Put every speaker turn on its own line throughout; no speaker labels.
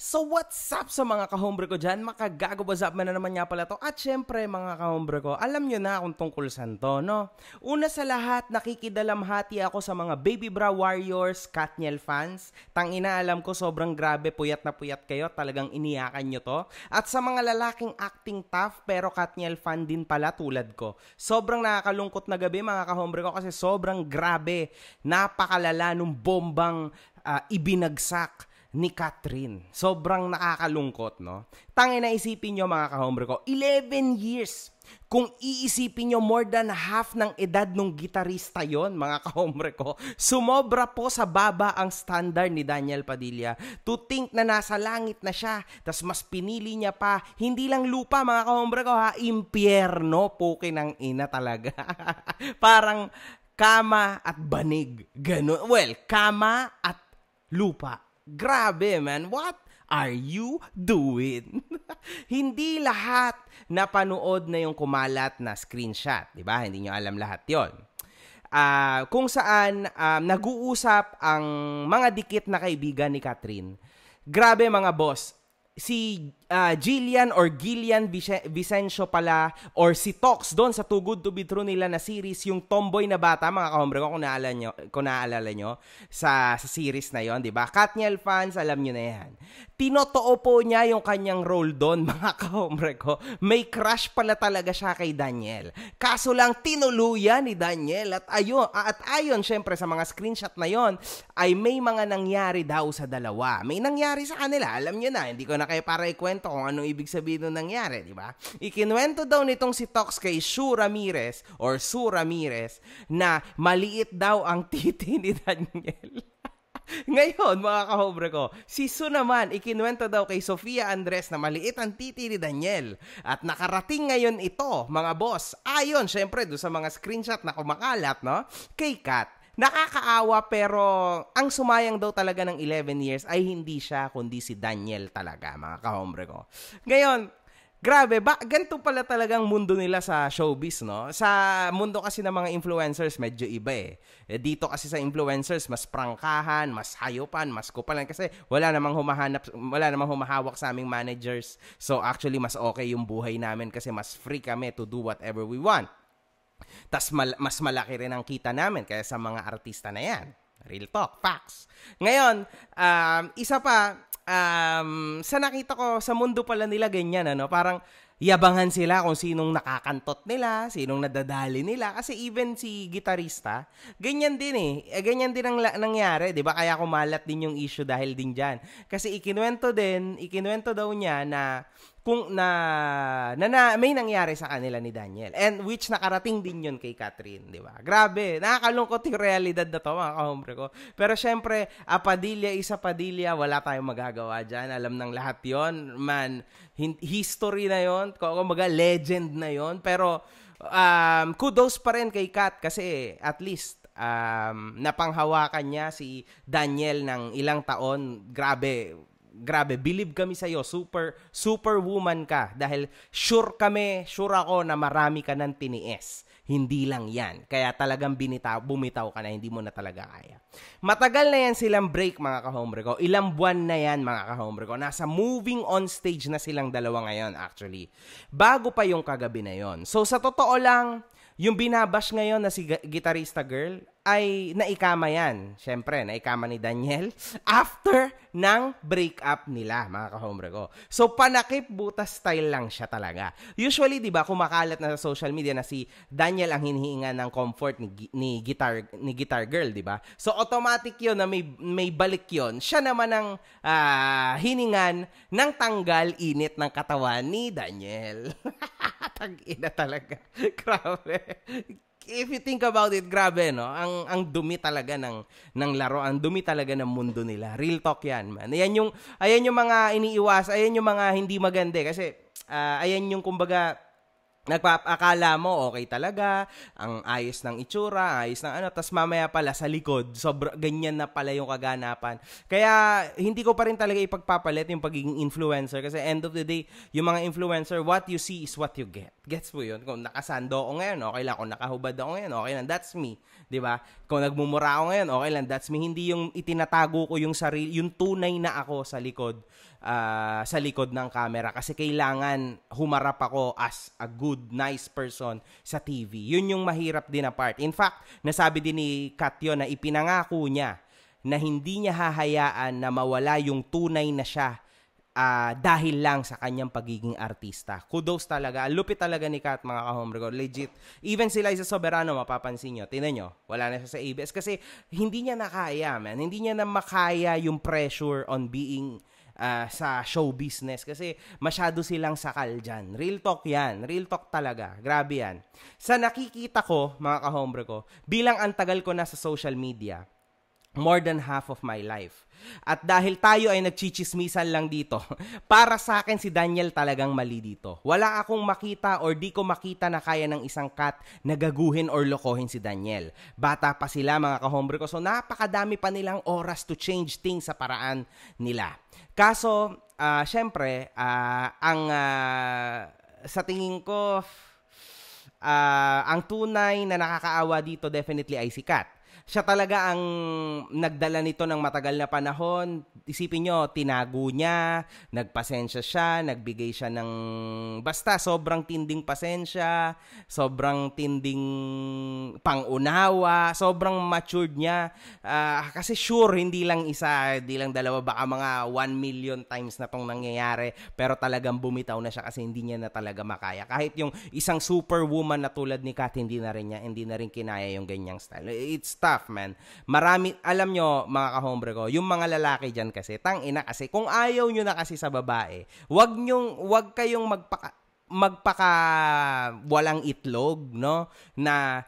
So what's up sa mga kahombre ko dyan? Makagago ba man na naman nga pala to? At syempre mga kahombre ko, alam nyo na kung tungkol saan to, no? Una sa lahat, nakikidalamhati ako sa mga Baby Bra Warriors, Katniel fans. Tangina, alam ko sobrang grabe, puyat na puyat kayo, talagang iniyakan nyo to. At sa mga lalaking acting tough pero Katniel fan din pala tulad ko. Sobrang nakakalungkot na gabi mga kahombre ko kasi sobrang grabe. Napakalala nung bombang ibinagsak ni Catherine. Sobrang nakakalungkot, no? Tangina, isipin nyo mga kahombre ko, 11 years. Kung iisipin nyo, more than half ng edad nung gitarista yon, mga kahombre ko. Sumobra po sa baba ang standard ni Daniel Padilla. To think na nasa langit na siya, tas mas pinili niya pa, hindi lang lupa mga kahombre ko ha, impyerno, puki ng ina talaga. Parang kama at banig. Ganun. Well, kama at lupa. Grabe, man. What are you doing? Hindi lahat napanood na yung kumalat na screenshot. Diba? Hindi nyo alam lahat yon. Kung saan nag-uusap ang mga dikit na kaibigan ni Catherine. Grabe mga boss. Si Gillian Vicencio pala or si Tox doon sa Too Good To Be True nila na series, yung tomboy na bata mga kahombre ko kung naalala nyo sa series na yon, di ba? Katniel fans, alam nyo na yan. Tinotoo po niya yung kanyang role doon mga kahombre ko. May crush pala talaga siya kay Daniel. Kaso lang tinuluyan ni Daniel at ayon syempre sa mga screenshot na yon ay may mga nangyari daw sa dalawa. May nangyari sa kanila, alam nyo na, hindi ko na kayo para ikwento kung anong ibig sabihin nung nangyari, di ba? Ikinwento daw nitong si Tox kay Sue Ramirez na maliit daw ang titi ni Daniel. Ngayon, mga kahombre ko, si Sue naman, ikinwento daw kay Sofia Andres na maliit ang titi ni Daniel. At nakarating ngayon ito, mga boss, ayon, syempre, doon sa mga screenshot na kumakalat, no? Kay Kat. Nakakaawa pero ang sumayang daw talaga ng 11 years ay hindi siya kundi si Daniel talaga, mga kahombre ko. Ngayon, grabe, ganito pala talagang mundo nila sa showbiz, no? Sa mundo kasi ng mga influencers, medyo iba eh. Dito kasi sa influencers, mas prangkahan, mas hayupan, mas kupalan kasi wala namang humahawak sa aming managers. So actually, mas okay yung buhay namin kasi mas free kami to do whatever we want. Tas mas malaki rin ang kita namin kaya sa mga artista na yan. Real talk, facts. Ngayon, isa pa, sa nakita ko sa mundo pala nila ganyan, ano, parang yabangan sila kung sinong nakakantot nila, sinong nadadali nila. Kasi even si gitarista, ganyan din eh. Ganyan din ang nangyari, di ba? Kaya kumalat din yung issue dahil din dyan. Kasi ikinuwento daw niya na kung may nangyari sa kanila ni Daniel. And which nakarating din yun kay Catherine, di ba? Grabe, nakakalungkot yung realidad na to, mga kahombre ko. Pero syempre, Padilla isa Padilla, wala tayong magagawa dyan. Alam ng lahat yon, man. History na yon, kumbaga legend na yon. Pero kudos pa rin kay Kat kasi at least napanghawakan niya si Daniel ng ilang taon. Grabe, believe kami sa'yo, superwoman ka dahil sure ako na marami ka ng tiniis. Hindi lang yan. Kaya talagang bumitaw ka na, hindi mo na talaga kaya. Matagal na yan silang break, mga kahombre ko. Ilang buwan na yan, mga kahombre ko. Nasa moving on stage na silang dalawa ngayon, actually. Bago pa yung kagabi na yon. So, sa totoo lang, yung binabash ngayon na si Gitarista Girl ay naikama yan. Siyempre, naikama ni Daniel after ng breakup nila, mga kahombre ko. So, panakip butas style lang siya talaga. Usually, di ba, kumakalat na sa social media na si Daniel ang hinihingan ng comfort ni Guitar Girl, di ba? So, automatic yun na may balik yun. Siya naman ang hiningan ng tanggal init ng katawan ni Daniel. Tag-ina talaga. Grabe. If you think about it, grabe, no? Ang dumi talaga ng laro, ang dumi talaga ng mundo nila. Real talk yan, man. Ayan yung mga iniiwas, ayan yung mga hindi maganda. Kasi, ayan yung kumbaga, Akala mo okay talaga, ang ayos ng itsura, ayos ng ano, tas mamaya pala sa likod, ganyan na pala yung kaganapan. Kaya hindi ko pa rin talaga ipagpapalit yung pagiging influencer kasi end of the day, yung mga influencer, what you see is what you get. Gets mo yun? Kung nakasando ako ngayon, okay lang. Kung nakahubad ako ngayon, okay lang. That's me. 'Di ba? Kung nagmumura ako ngayon, okay lang. That's me. Hindi yung itinatago ko yung sarili, yung tunay na ako sa likod ng camera kasi kailangan humarap ako as a good, nice person sa TV. Yun yung mahirap din na part. In fact, nasabi din ni Kat yun na ipinangako niya na hindi niya hahayaan na mawala yung tunay na siya dahil lang sa kanyang pagiging artista. Kudos talaga. Lupit talaga ni Kat, mga ka-hombre ko. Legit. Even sila sa Soberano, mapapansin nyo. Tinan nyo, wala na siya sa ABS kasi hindi niya nakaya, man. Hindi niya na makaya yung pressure on being sa show business kasi masyado silang sakal dyan. Real talk yan. Real talk talaga. Grabe yan. Sa nakikita ko, mga ka-hombre ko, bilang ang tagal ko na sa social media, more than half of my life. At dahil tayo ay nagchichismisan lang dito, para sa akin si Daniel talagang mali dito. Wala akong makita or di ko makita na kaya ng isang cat na gaguhin or lokohin si Daniel. Bata pa sila, mga ka-hombre ko, so napakadami pa nilang oras to change things sa paraan nila. Kaso, syempre, sa tingin ko, ang tunay na nakakaawa dito definitely ay si Kat. Siya talaga ang nagdala nito ng matagal na panahon. Isipin nyo, tinago niya, nagpasensya siya, nagbigay siya ng basta sobrang tinding pasensya, sobrang tinding pangunawa, sobrang matured niya. Kasi sure, hindi lang isa, hindi lang dalawa, baka mga 1 million times na tong nangyayari. Pero talagang bumitaw na siya kasi hindi niya na talaga makaya. Kahit yung isang superwoman na tulad ni Kat, hindi na rin kinaya yung ganyang style. It's tough, man. Marami, alam nyo, mga ka-hombre ko, yung mga lalaki dyan kasi, tangina kasi, kung ayaw nyo na kasi sa babae, wag kayong magpaka walang itlog, no? Na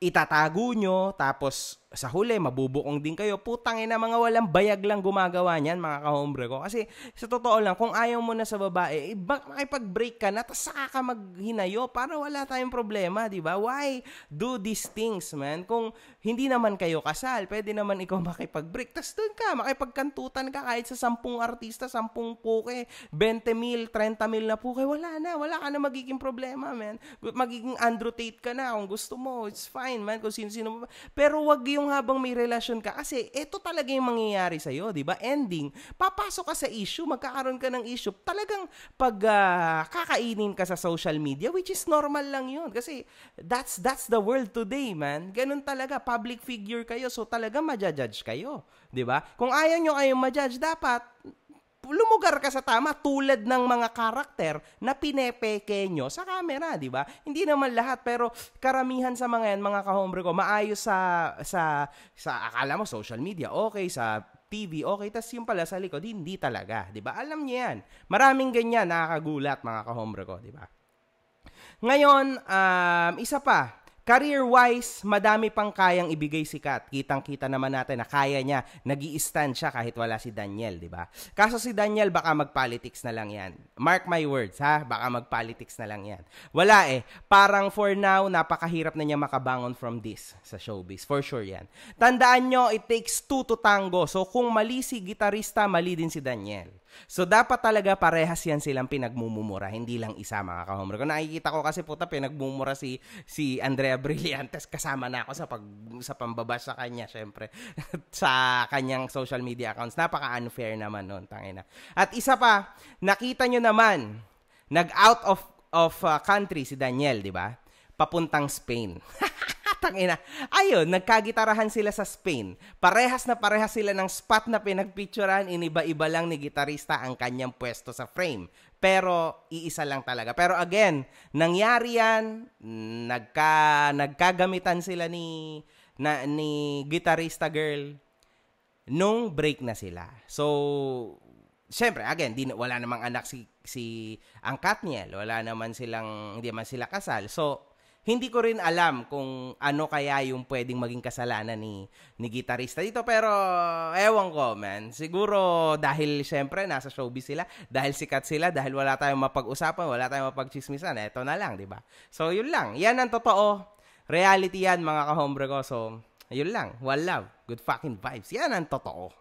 itatago nyo, tapos sa huli, mabubukong din kayo. Putang ina, mga walang bayag lang gumagawa niyan, mga ka-hombre ko. Kasi sa totoo lang, kung ayaw mo na sa babae, makipag-break ka na, tapos saka ka maghinayo para wala tayong problema, di ba? Why do these things, man? Kung hindi naman kayo kasal, pwede naman ikaw makipag-break. Tapos doon ka, makipagkantutan ka kahit sa 10 artista, 10 puke, 20 mil, 30 mil na puke, wala ka na magiging problema, man. Magiging Andrew Tate ka na kung gusto mo, it's fine, man, kung sino-sino. Pero wag yung habang may relasyon ka kasi ito talaga yung mangyayari sa'yo, di ba? Ending, papasok ka sa issue, magkakaroon ka ng issue. Talagang pag kakainin ka sa social media, which is normal lang yun. Kasi that's the world today, man. Ganun talaga, public figure kayo, so talaga ma-judge kayo, di ba? Kung ayaw nyo kayong ma-judge, dapat lumugar ka sa tama tulad ng mga karakter na pinepeke nyo sa camera, di ba? Hindi naman lahat, pero karamihan sa mga yan, mga ka-hombre ko, maayos sa akala mo social media, okay, sa TV, okay, tas yung pala sa likod, hindi talaga, di ba? Alam niyo yan. Maraming ganyan, nakakagulat, mga ka-hombre ko, di ba? Ngayon, isa pa, career-wise, madami pang kayang ibigay si Kat. Kitang-kita naman natin na kaya niya, nag-i-stand siya kahit wala si Daniel, di ba? Kaso si Daniel, baka mag-politics na lang yan. Mark my words, ha? Baka mag-politics na lang yan. Wala eh. Parang for now, napakahirap na niya makabangon from this sa showbiz. For sure yan. Tandaan nyo, it takes 2 to tango. So kung mali si gitarista, mali din si Daniel. So, dapat talaga parehas yan silang pinagmumura, hindi lang isa, mga ka-hombre. Kung nakikita ko kasi puta, pinagmumura si Andrea Brillantes, kasama na ako sa pambabash sa kanya, syempre, sa kanyang social media accounts. Napaka-unfair naman nun, tangina. At isa pa, nakita nyo naman, nag-out of country si Daniel, di ba? Papuntang Spain. Tangina. Ayun, nagkagitarahan sila sa Spain. Parehas sila ng spot na pinagpicturean, iniba-iba lang ni gitarista ang kanyang pwesto sa frame. Pero iisa lang talaga. Pero again, nangyari yan, nagkagamitan sila ni gitarista girl nung break na sila. So, syempre, again, wala namang anak si ang Katniel, hindi man sila kasal. So, Hindi ko rin alam kung ano kaya yung pwedeng maging kasalanan ni gitarista dito. Pero, ewan ko, man. Siguro, dahil syempre, nasa showbiz sila, dahil sikat sila, dahil wala tayong mapag-usapan, wala tayong mapag-chismisan, eto na lang, di ba? So, yun lang. Yan ang totoo. Reality yan, mga kahombre ko. So, yun lang. One love. Good fucking vibes. Yan ang totoo.